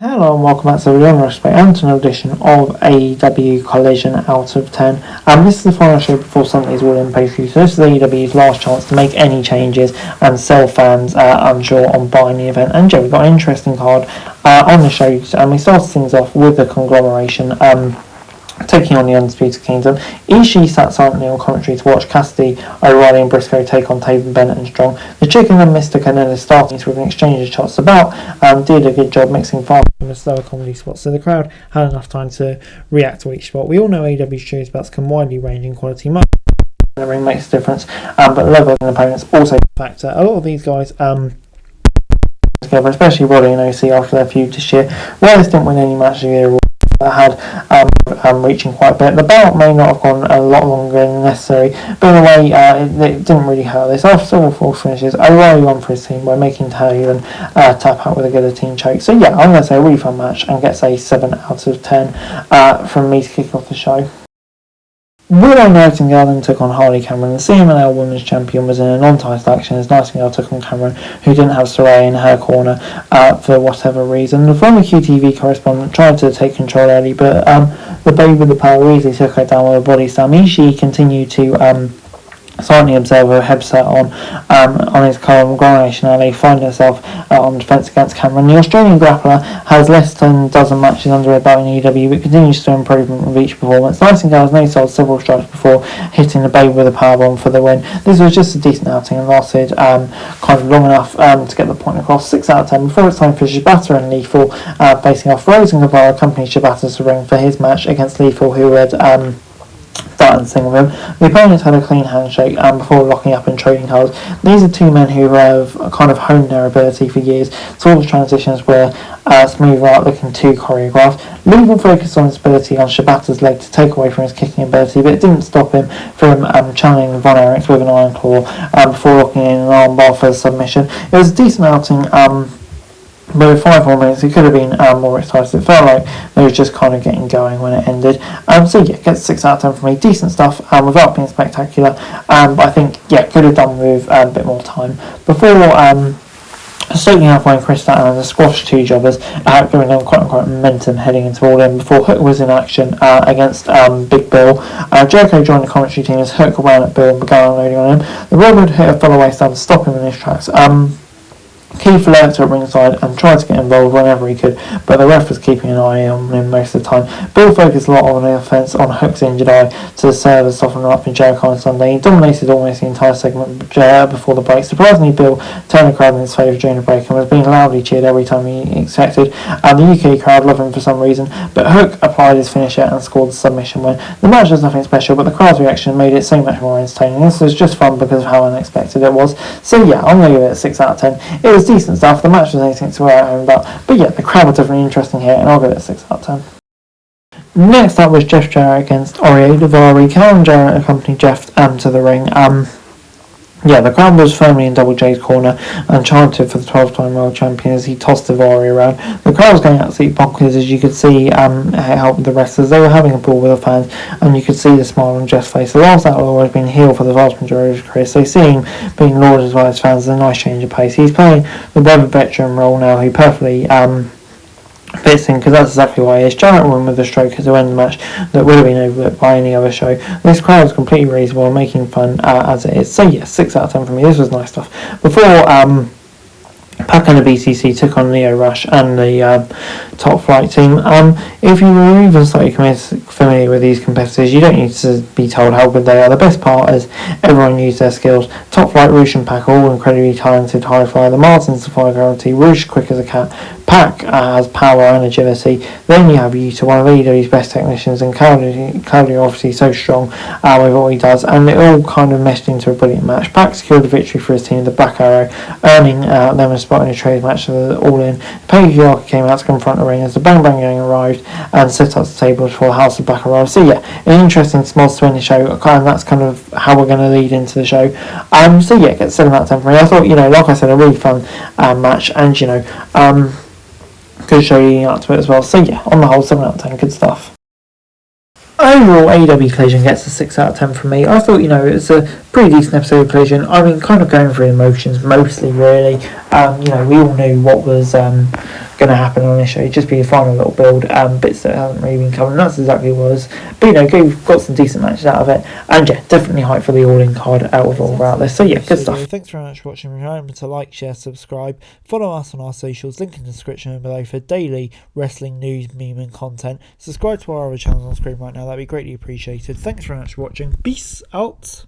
Hello and welcome back to the Unrespect and to another edition of AEW Collision Out of 10. This is the final show before Sunday's All-In pay-per-view, so this is AEW's last chance to make any changes and sell fans unsure on buying the event. And we've got an interesting card on the show, and we started things off with the conglomeration taking on the Undisputed Kingdom. Ishii sat silently on commentary to watch Cassidy, O'Reilly and Briscoe take on Taven, Bennett and Strong. The Chicken and Mr. Canella starting with an exchange of shots about did a good job mixing fast and slower comedy spots, so the crowd had enough time to react to each spot. We all know AEW's shows about to come widely ranging quality. Much the ring makes a difference, but level of opponents also a factor. A lot of these guys together, especially Roddy and OC after their feud this year. Wales didn't win any matches either, had reaching quite a bit. The bout may not have gone a lot longer than necessary, but in a way it didn't really hurt this. After several false finishes, O'Reilly won for his team by making Taven tap out with a guillotine choke. So yeah, I'm going to say a really fun match and gets a 7 out of 10 from me to kick off the show. Willow Nightingale took on Harley Cameron. The CMLL Women's Champion was in a non-title action as Nightingale took on Cameron, who didn't have Saraya in her corner for whatever reason. The former QTV correspondent tried to take control early, but the babe with the power easily took her down with a body slam. Ishii continued to silently observe a headset on his conglomeration alley, finding herself on defence against Cameron. The Australian grappler has less than a dozen matches under her belt in AEW, but continues to improve with each performance. Nightingale has no-sold several strikes before hitting the babe with a powerbomb for the win. This was just a decent outing and lasted kind of long enough to get the point across. 6 out of 10 before it's time for Shibata and Lethal facing off. Rose and Guevara accompanied Shibata to ring for his match against Lethal, who had dancing with him. The opponents had a clean handshake before locking up and trading cards. These are two men who have kind of honed their ability for years. All the transitions were smooth without looking too choreographed. Lethal focused on his ability on Shibata's leg to take away from his kicking ability, but it didn't stop him from channeling Von Erichs with an iron claw before locking in an armbar for the submission. It was a decent outing. But with 5 more minutes, it could have been more exciting. It felt like they were just kind of getting going when it ended. So yeah, gets 6 out of 10 for me. Decent stuff without being spectacular. But I think, yeah, could have done with a bit more time. Before Stokely halfway and Chris Statlander squashed 2 jobbers, giving them quote-unquote momentum heading into All In before Hook was in action against Big Bill. Jericho joined the commentary team as Hook ran at Bill and began unloading on him. The Robert hit a follow away stab to stop him in his tracks. Keith lurked at ringside and tried to get involved whenever he could, but the ref was keeping an eye on him most of the time. Bill focused a lot on the offence on Hook's injured eye to serve as soften up in Jericho on Sunday. He dominated almost the entire segment before the break. Surprisingly, Bill turned the crowd in his favour during the break and was being loudly cheered every time he expected. The UK crowd loved him for some reason, but Hook applied his finisher and scored the submission win. The match was nothing special, but the crowd's reaction made it so much more entertaining. This was just fun because of how unexpected it was. So yeah, I'm going to give it a 6 out of 10. It was decent stuff. The match was anything to wear home about, but yeah, the crowd was definitely interesting here, and I'll give it a 6 out of 10. Next up was Jeff Jarrett against Aurier Daivari. Karen Jarrett accompanied Jeff to the ring. Yeah, the crowd was firmly in Double J's corner and chanted for the 12-time world champion as he tossed Daivari around. The crowd was going absolutely bonkers, as you could see it helped the wrestlers. They were having a ball with the fans, and you could see the smile on Jeff's face. The last outlaw has been heel for the vast majority of his career, so seeing him being lauded as well as fans is a nice change of pace. He's playing the brother veteran role now, who perfectly fits in, because that's exactly why he is. Jarrett won with a stroke to end the match that would have been overlooked by any other show. This crowd is completely reasonable and making fun as it is. So yeah, 6 out of 10 for me. This was nice stuff. Before Pac and the BCC took on Leo Rush and the Top Flight team. If you were even slightly familiar with these competitors, you don't need to be told how good they are. The best part is everyone used their skills. Top Flight, Rush and Pac are all incredibly talented high flyer. The Martins defy gravity. Rush quick as a cat. Pac has power and agility. Then you have Yuta, one of AEW's best technicians, and Claudio obviously so strong with what he does, and it all kind of meshed into a brilliant match. Pac secured the victory for his team, the Black Arrow, earning them a spot in a trade match for the All In. Paige York came out to confront the ring as the Bang Bang Gang arrived and set up the tables for the House of Black arrived. So yeah, an interesting small to win the show, and that's kind of how we're going to lead into the show. So yeah, get 7 out of 10 for me. I thought, like I said, a really fun match, and good show leading up to it as well. So yeah, on the whole, 7 out of 10, good stuff. Overall, AEW Collision gets a 6 out of 10 from me. I thought, it was a pretty decent episode of Collision. I mean, kind of going through emotions mostly, really. We all knew what was going to happen on this show. Just be a final little build, bits that haven't really been covered, and that's exactly what it was. But we've got some decent matches out of it, and definitely hyped for the All-In card out of all about this. So good stuff. Thanks very much for watching. Remember to like, share, subscribe, follow us on our socials, link in the description below for daily wrestling news, meme and content. Subscribe to our other channels on screen right now, that'd be greatly appreciated. Thanks very much for watching. Peace out.